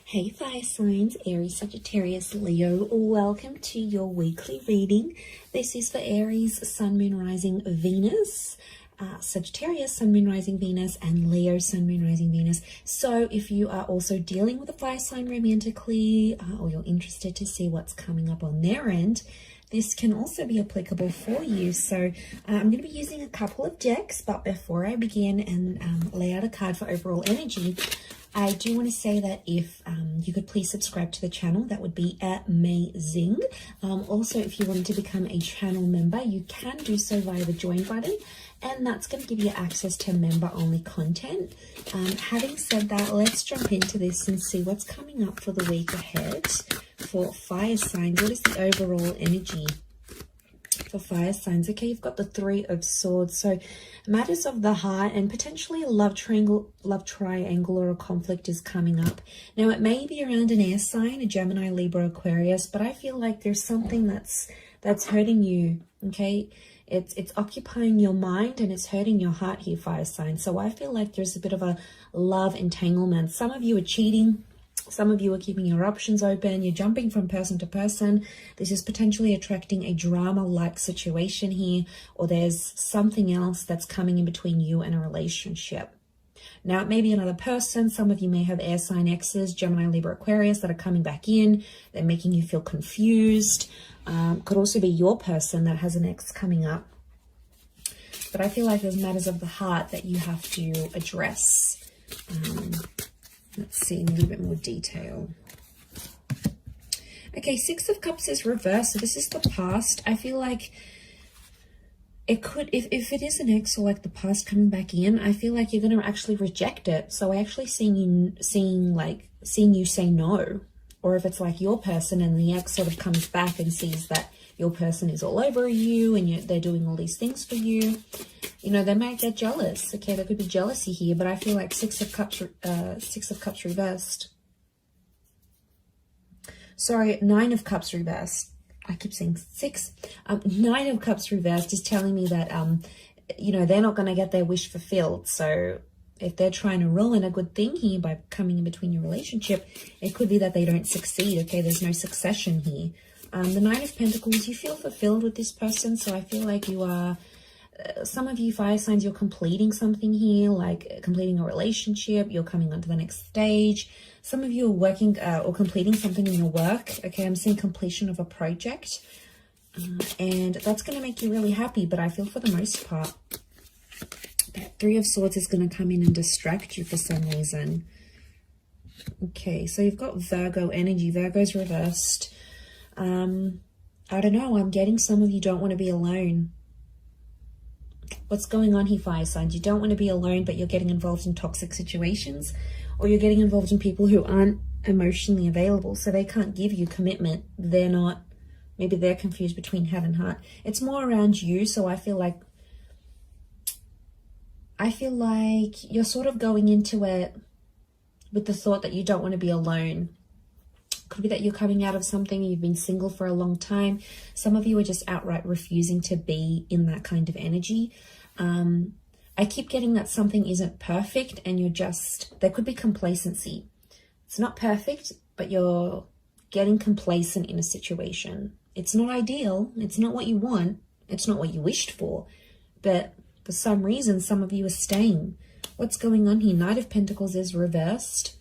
Hey fire signs, Aries, Sagittarius, Leo, welcome to your weekly reading. This is for Aries, Sun, Moon, Rising, Venus, Sagittarius, Sun, Moon, Rising, Venus, and Leo, Sun, Moon, Rising, Venus. So if you are also dealing with a fire sign romantically, or you're interested to see what's coming up on their end, this can also be applicable for you. So I'm going to be using a couple of decks, but before I begin and lay out a card for overall energy, I do want to say that if you could please subscribe to the channel, that would be amazing. Also, if you wanted to become a channel member, you can do so via the join button, and that's going to give you access to member-only content. Having said that, let's jump into this and see what's coming up for the week ahead for fire signs. What is the overall energy for fire signs? Okay, you've got the Three of Swords, so matters of the heart and potentially a love triangle or a conflict is coming up. Now it may be around an air sign, a Gemini, Libra, Aquarius, but I feel like there's something that's hurting you. Okay, it's occupying your mind and it's hurting your heart here, fire sign. So I feel like there's a bit of a love entanglement. Some of you are cheating. Some of you are keeping your options open. You're jumping from person to person. This is potentially attracting a drama-like situation here, or there's something else that's coming in between you and a relationship. Now, it may be another person. Some of you may have air sign exes, Gemini, Libra, Aquarius, that are coming back in. They're making you feel confused. Could also be your person that has an ex coming up. But I feel like there's matters of the heart that you have to address. Let's see in a little bit more detail. Okay, Six of Cups is reversed. So this is the past. I feel like it could, if it is an ex or like the past coming back in, I feel like you're going to actually reject it. So I actually seeing you say no. Or if it's like your person and the ex sort of comes back and sees that your person is all over you and they're doing all these things for you, you know, they might get jealous. Okay, there could be jealousy here, but I feel like Six of Cups reversed. Sorry, Nine of Cups reversed. I keep saying six. Nine of Cups reversed is telling me that, you know, they're not going to get their wish fulfilled. So if they're trying to ruin a good thing here by coming in between your relationship, it could be that they don't succeed. Okay, there's no succession here. The Nine of Pentacles, you feel fulfilled with this person. So I feel like you are, some of you fire signs, you're completing something here, like completing a relationship. You're coming on to the next stage. Some of you are working or completing something in your work. Okay, I'm seeing completion of a project. And that's going to make you really happy. But I feel for the most part, that Three of Swords is going to come in and distract you for some reason. Okay, so you've got Virgo energy. Virgo's reversed. I don't know. I'm getting some of you don't want to be alone. What's going on here, fire signs? You don't want to be alone, but you're getting involved in toxic situations, or you're getting involved in people who aren't emotionally available, so they can't give you commitment. They're not, maybe they're confused between head and heart. It's more around you, so I feel like you're sort of going into it with the thought that you don't want to be alone. Could be that you're coming out of something, you've been single for a long time. Some of you are just outright refusing to be in that kind of energy. I keep getting that something isn't perfect and you're just, there could be complacency. It's not perfect, but you're getting complacent in a situation. It's not ideal. It's not what you want. It's not what you wished for. But for some reason, some of you are staying. What's going on here? Knight of Pentacles is reversed.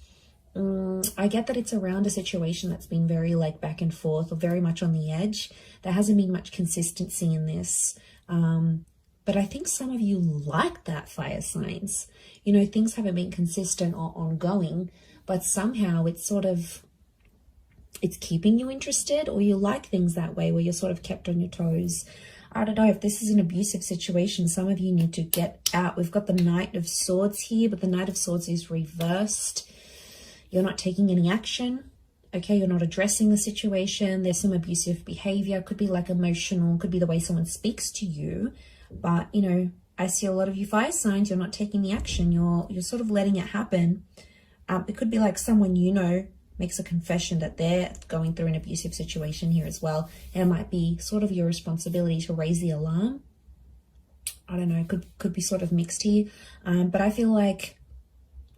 I get that it's around a situation that's been very like back and forth or very much on the edge. There hasn't been much consistency in this. But I think some of you like that, fire signs. You know, things haven't been consistent or ongoing, but somehow it's sort of, it's keeping you interested, or you like things that way where you're sort of kept on your toes. I don't know if this is an abusive situation. Some of you need to get out. We've got the Knight of Swords here, but the Knight of Swords is reversed. You're not taking any action. Okay, you're not addressing the situation. There's some abusive behavior. Could be like emotional. Could be the way someone speaks to you. But, you know, I see a lot of you fire signs. You're not taking the action. You're sort of letting it happen. It could be like someone you know makes a confession that they're going through an abusive situation here as well. And it might be sort of your responsibility to raise the alarm. I don't know. Could be sort of mixed here. But I feel like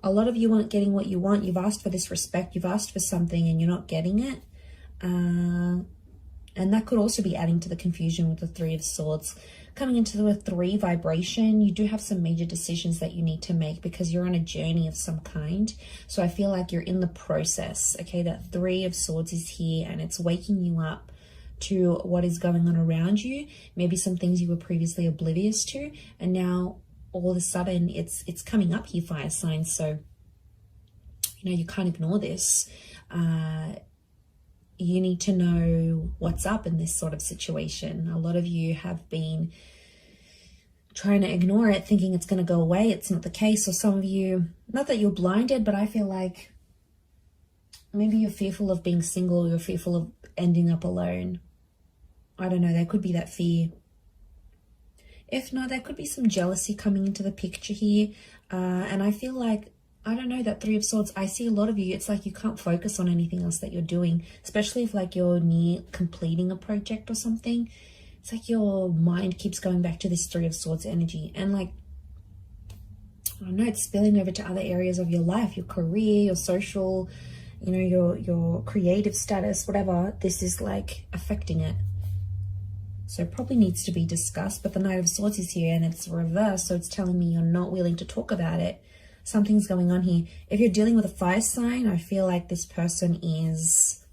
A lot of you aren't getting what you want. You've asked for this respect. You've asked for something and you're not getting it. And that could also be adding to the confusion with the Three of Swords. Coming into the 3 vibration, you do have some major decisions that you need to make because you're on a journey of some kind. So I feel like you're in the process. Okay, that 3 of Swords is here and it's waking you up to what is going on around you. Maybe some things you were previously oblivious to, and now all of a sudden it's coming up here, fire signs. So, you know, you can't ignore this. You need to know what's up in this sort of situation. A lot of you have been trying to ignore it, thinking it's going to go away. It's not the case. Or some of you, not that you're blinded, but I feel like maybe you're fearful of being single. You're fearful of ending up alone. I don't know. There could be that fear. If not, there could be some jealousy coming into the picture here. And I feel like, I don't know, that 3 of Swords, I see a lot of you, it's like you can't focus on anything else that you're doing, especially if like you're near completing a project or something. It's like your mind keeps going back to this 3 of Swords energy. And like, I don't know, it's spilling over to other areas of your life, your career, your social, you know, your creative status, whatever. This is like affecting it. So it probably needs to be discussed. But the Knight of Swords is here and it's reversed. So it's telling me you're not willing to talk about it. Something's going on here. If you're dealing with a fire sign, I feel like this person is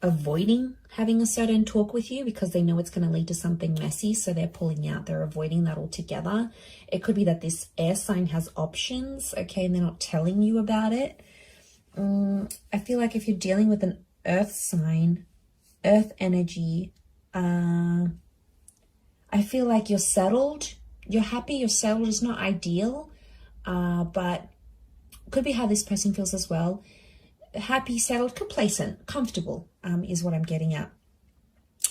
avoiding having a certain talk with you because they know it's going to lead to something messy. So they're pulling out. They're avoiding that altogether. It could be that this air sign has options, okay, and they're not telling you about it. I feel like if you're dealing with an earth sign, earth energy, I feel like you're settled. You're happy, you're settled. Is not ideal, but could be how this person feels as well. Happy, settled, complacent, comfortable is what I'm getting at.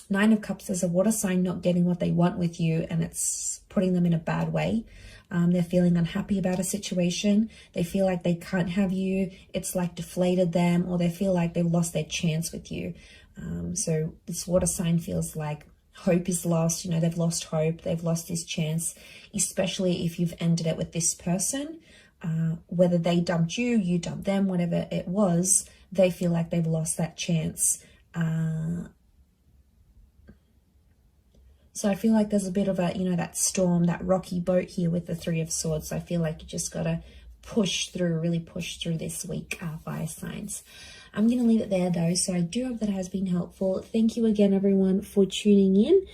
9 of Cups is a water sign not getting what they want with you, and it's putting them in a bad way. They're feeling unhappy about a situation. They feel like they can't have you. It's like deflated them, or they feel like they've lost their chance with you. So this water sign feels like hope is lost. You know, they've lost hope. They've lost this chance, especially if you've ended it with this person. Whether they dumped you, you dumped them, whatever it was, they feel like they've lost that chance. So I feel like there's a bit of a, you know, that storm, that rocky boat here with the 3 of Swords. So I feel like you just got to push through, really push through this week, fire signs. I'm going to leave it there though. So I do hope that has been helpful. Thank you again, everyone, for tuning in.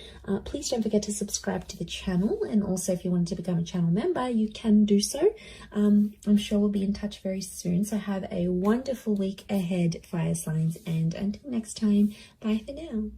Please don't forget to subscribe to the channel. And also if you wanted to become a channel member, you can do so. I'm sure we'll be in touch very soon. So have a wonderful week ahead, fire signs. And until next time, bye for now.